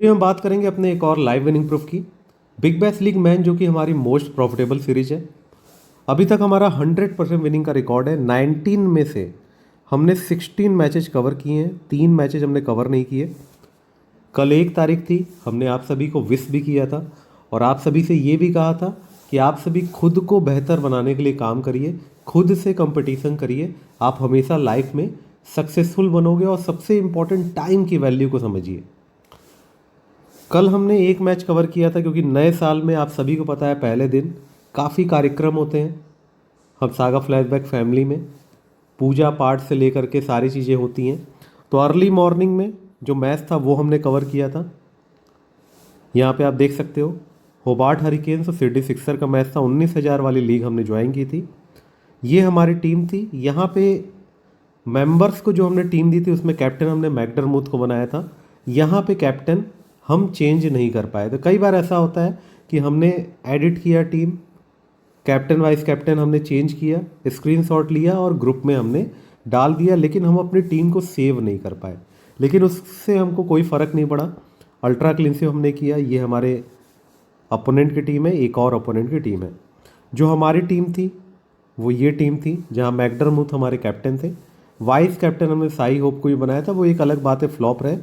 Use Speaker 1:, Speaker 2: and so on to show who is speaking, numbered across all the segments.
Speaker 1: ये हम बात करेंगे अपने एक और लाइव विनिंग प्रूफ की। बिग बैश लीग मैन जो कि हमारी मोस्ट प्रॉफिटेबल सीरीज है। अभी तक हमारा 100% विनिंग का रिकॉर्ड है। 19 में से हमने 16 मैचेज कवर किए हैं, 3 मैचेज हमने कवर नहीं किए। कल 1 तारीख थी, हमने आप सभी को विश भी किया था और आप सभी से ये भी कहा था कि आप सभी खुद को बेहतर बनाने के लिए काम करिए, खुद से कंपटीशन करिए। आप हमेशा लाइफ में सक्सेसफुल बनोगे और सबसे इम्पॉर्टेंट टाइम की वैल्यू को समझिए। कल हमने 1 मैच कवर किया था क्योंकि नए साल में आप सभी को पता है पहले दिन काफ़ी कार्यक्रम होते हैं। हम सागा फ्लैशबैक फैमिली में पूजा पाठ से लेकर के सारी चीज़ें होती हैं। तो अर्ली मॉर्निंग में जो मैच था वो हमने कवर किया था। यहाँ पे आप देख सकते हो होबार्ट हरिकेन्स और सिडनी सिक्सर का मैच था। 19,000 वाली लीग हमने ज्वाइन की थी। ये हमारी टीम थी। यहाँ पे मेंबर्स को जो हमने टीम दी थी उसमें कैप्टन हमने मैकडरमूथ को बनाया था। यहाँ पे कैप्टन हम चेंज नहीं कर पाए। तो कई बार ऐसा होता है कि हमने एडिट किया टीम, कैप्टन वाइस कैप्टन हमने चेंज किया, स्क्रीनशॉट लिया और ग्रुप में हमने डाल दिया, लेकिन हम अपनी टीम को सेव नहीं कर पाए। लेकिन उससे हमको कोई फ़र्क नहीं पड़ा। अल्ट्रा क्लीन सेव हमने किया। ये हमारे अपोनेंट की टीम है, एक और अपोनेंट की टीम है। जो हमारी टीम थी वो ये टीम थी जहाँ मैकडरमूथ हमारे कैप्टन थे। वाइस कैप्टन हमने साई होप को ही बनाया था। वो एक अलग बात है, फ्लॉप रहे।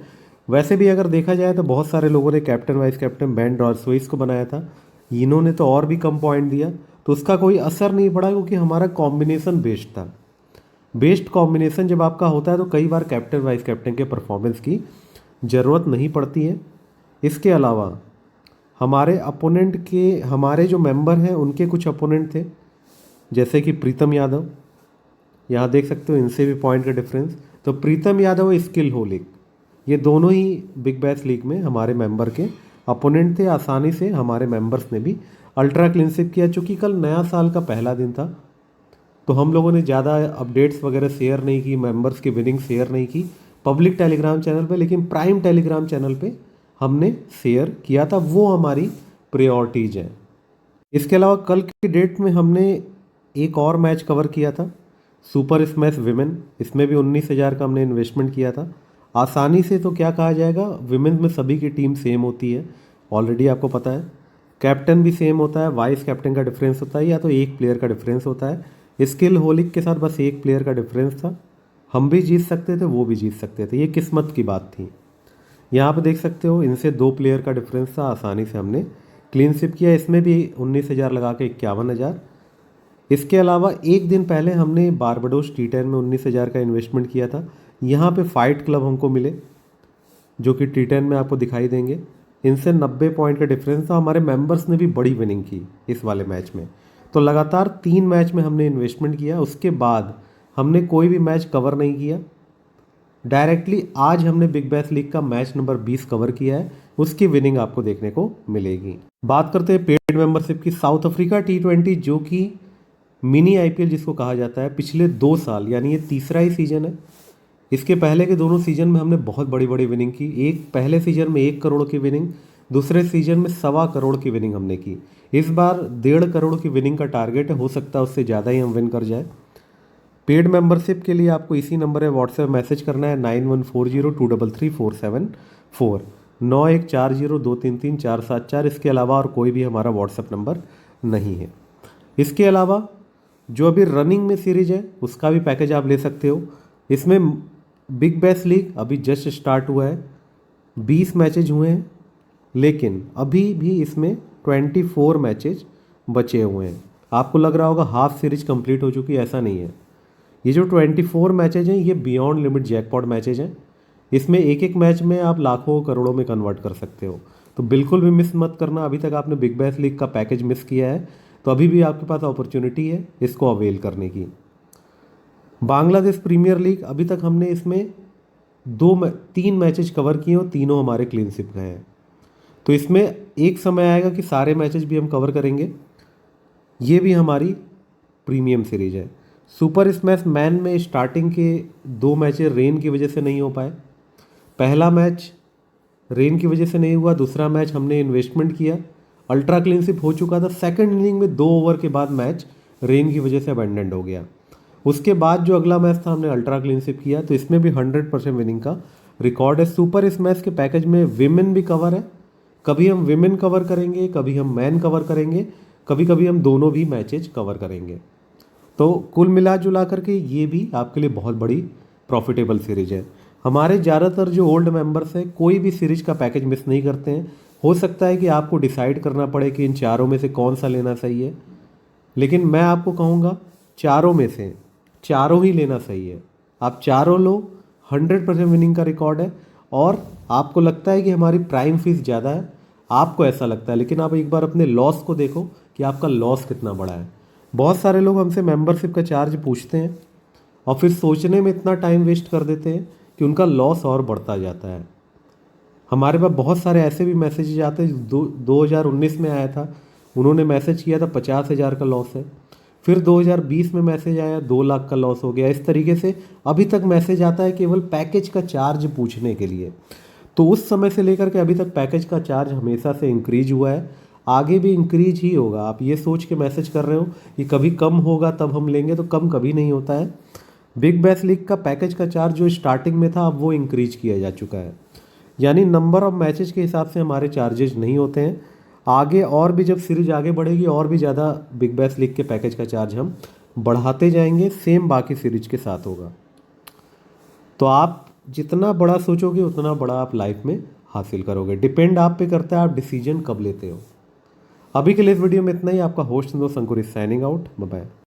Speaker 1: वैसे भी अगर देखा जाए तो बहुत सारे लोगों ने कैप्टन वाइस कैप्टन बेन डॉर्सोइस को बनाया था। इन्होंने तो और भी कम पॉइंट दिया, तो उसका कोई असर नहीं पड़ा क्योंकि हमारा कॉम्बिनेशन बेस्ट था। बेस्ट कॉम्बिनेशन जब आपका होता है तो कई बार कैप्टन वाइस कैप्टन के परफॉर्मेंस की ज़रूरत नहीं पड़ती है। इसके अलावा हमारे अपोनेंट के हमारे जो मेंबर हैं उनके कुछ अपोनेंट थे, जैसे कि प्रीतम यादव। यहाँ देख सकते हो इनसे भी पॉइंट का डिफरेंस। तो प्रीतम यादव और स्किल होलिक, ये दोनों ही बिग बैश लीग में हमारे मेंबर के अपोनेंट थे। आसानी से हमारे मेंबर्स ने भी अल्ट्रा क्लीनशिप किया। चूँकि कल नया साल का पहला दिन था तो हम लोगों ने ज़्यादा अपडेट्स वगैरह शेयर नहीं की, मेंबर्स की विनिंग शेयर नहीं की पब्लिक टेलीग्राम चैनल पे, लेकिन प्राइम टेलीग्राम चैनल पे हमने शेयर किया था। वो हमारी प्रायोरिटीज़ हैं। इसके अलावा कल की डेट में हमने एक और मैच कवर किया था, सुपर स्मैश विमेन। इसमें भी 19,000 का हमने इन्वेस्टमेंट किया था। आसानी से तो क्या कहा जाएगा, विमेन में सभी की टीम सेम होती है, ऑलरेडी आपको पता है। कैप्टन भी सेम होता है, वाइस कैप्टन का डिफरेंस होता है या तो एक प्लेयर का डिफरेंस होता है। स्किल होलिक के साथ बस एक प्लेयर का डिफरेंस था। हम भी जीत सकते थे, वो भी जीत सकते थे, ये किस्मत की बात थी। यहाँ पे देख सकते हो इनसे 2 प्लेयर का डिफरेंस था, आसानी से हमने क्लीन स्विप किया। इसमें भी 19,000 लगा के 51,000। इसके अलावा एक दिन पहले हमने बारबाडोस T10 में 19,000 का इन्वेस्टमेंट किया था। यहाँ पे फाइट क्लब हमको मिले जो कि T10 में आपको दिखाई देंगे। इनसे 90 पॉइंट का डिफरेंस था। हमारे मेंबर्स ने भी बड़ी विनिंग की इस वाले मैच में। तो लगातार 3 मैच में हमने इन्वेस्टमेंट किया। उसके बाद हमने कोई भी मैच कवर नहीं किया। डायरेक्टली आज हमने बिग बैश लीग का मैच नंबर 20 कवर किया है, उसकी विनिंग आपको देखने को मिलेगी। बात करते हैं पेड मेंबरशिप की। साउथ अफ्रीका T20 जो कि मिनी IPL जिसको कहा जाता है, पिछले 2 साल यानी ये तीसरा ही सीजन है। इसके पहले के दोनों सीजन में हमने बहुत बड़ी बड़ी विनिंग की। एक पहले सीजन में 1 करोड़ की विनिंग, दूसरे सीजन में 1.25 करोड़ की विनिंग हमने की। इस बार 1.5 करोड़ की विनिंग का टारगेट है, हो सकता है उससे ज़्यादा ही हम विन कर जाए। पेड मेंबरशिप के लिए आपको इसी नंबर है व्हाट्सएप मैसेज करना है 9140233474 9140233474। इसके अलावा और कोई भी हमारा व्हाट्सएप नंबर नहीं है। इसके अलावा जो अभी रनिंग में सीरीज है उसका भी पैकेज आप ले सकते हो। इसमें बिग बैश लीग अभी जस्ट स्टार्ट हुआ है, 20 मैचेज हुए हैं, लेकिन अभी भी इसमें 24 मैचेज बचे हुए हैं। आपको लग रहा होगा हाफ सीरीज कंप्लीट हो चुकी है, ऐसा नहीं है। ये जो 24 मैचेज हैं ये बियॉन्ड लिमिट जैकपॉट मैचेज हैं। इसमें एक एक मैच में आप लाखों करोड़ों में कन्वर्ट कर सकते हो। तो बिल्कुल भी मिस मत करना। अभी तक आपने बिग बैश लीग का पैकेज मिस किया है तो अभी भी आपके पास अपॉर्चुनिटी है इसको अवेल करने की। बांग्लादेश प्रीमियर लीग अभी तक हमने इसमें 3 मैचेज कवर किए और तीनों हमारे क्लीन स्विप गए हैं। तो इसमें एक समय आएगा कि सारे मैचेज भी हम कवर करेंगे। ये भी हमारी प्रीमियम सीरीज है। सुपर स्मैश मैन में स्टार्टिंग के 2 मैचेज रेन की वजह से नहीं हो पाए। पहला मैच रेन की वजह से नहीं हुआ, दूसरा मैच हमने इन्वेस्टमेंट किया, अल्ट्रा क्लीनशिप हो चुका था। सेकंड इनिंग में 2 ओवर के बाद मैच रेन की वजह से अबेंडेंट हो गया। उसके बाद जो अगला मैच था हमने अल्ट्रा क्लीनशिप किया, तो इसमें भी 100% विनिंग का रिकॉर्ड है। सुपर स्मैश के पैकेज में विमेन भी कवर है, कभी हम विमेन कवर करेंगे, कभी हम मैन कवर करेंगे, कभी कभी हम दोनों भी मैचेज कवर करेंगे। तो कुल मिला जुला करके ये भी आपके लिए बहुत बड़ी प्रॉफिटेबल सीरीज है। हमारे ज़्यादातर जो ओल्ड मेंबर्स हैं कोई भी सीरीज का पैकेज मिस नहीं करते हैं। हो सकता है कि आपको डिसाइड करना पड़े कि इन चारों में से कौन सा लेना सही है, लेकिन मैं आपको कहूँगा चारों में से चारों ही लेना सही है। आप चारों लो, 100% विनिंग का रिकॉर्ड है। और आपको लगता है कि हमारी प्राइम फीस ज़्यादा है, आपको ऐसा लगता है, लेकिन आप एक बार अपने लॉस को देखो कि आपका लॉस कितना बड़ा है। बहुत सारे लोग हमसे मेंबरशिप का चार्ज पूछते हैं और फिर सोचने में इतना टाइम वेस्ट कर देते हैं कि उनका लॉस और बढ़ता जाता है। हमारे पास बहुत सारे ऐसे भी मैसेजेज आते हैं। 2019 में आया था, उन्होंने मैसेज किया था 50,000 का लॉस है। फिर 2020 में मैसेज आया 2 लाख का लॉस हो गया। इस तरीके से अभी तक मैसेज आता है केवल पैकेज का चार्ज पूछने के लिए। तो उस समय से लेकर के अभी तक पैकेज का चार्ज हमेशा से इंक्रीज हुआ है, आगे भी इंक्रीज ही होगा। आप ये सोच के मैसेज कर रहे हो कि कभी कम होगा तब हम लेंगे, तो कम कभी नहीं होता है। बिग बैश लीग का पैकेज का चार्ज जो स्टार्टिंग में था अब वो इंक्रीज किया जा चुका है, यानी नंबर ऑफ मैचेज के हिसाब से हमारे चार्जेज नहीं होते हैं। आगे और भी जब सीरीज आगे बढ़ेगी और भी ज़्यादा बिग बैश लीग के पैकेज का चार्ज हम बढ़ाते जाएंगे, सेम बाकी सीरीज के साथ होगा। तो आप जितना बड़ा सोचोगे उतना बड़ा आप लाइफ में हासिल करोगे। डिपेंड आप पे करता है आप डिसीजन कब लेते हो। अभी के लिए इस वीडियो में इतना ही। आपका होस्ट दोस्त Ankur is signing out. Bye bye.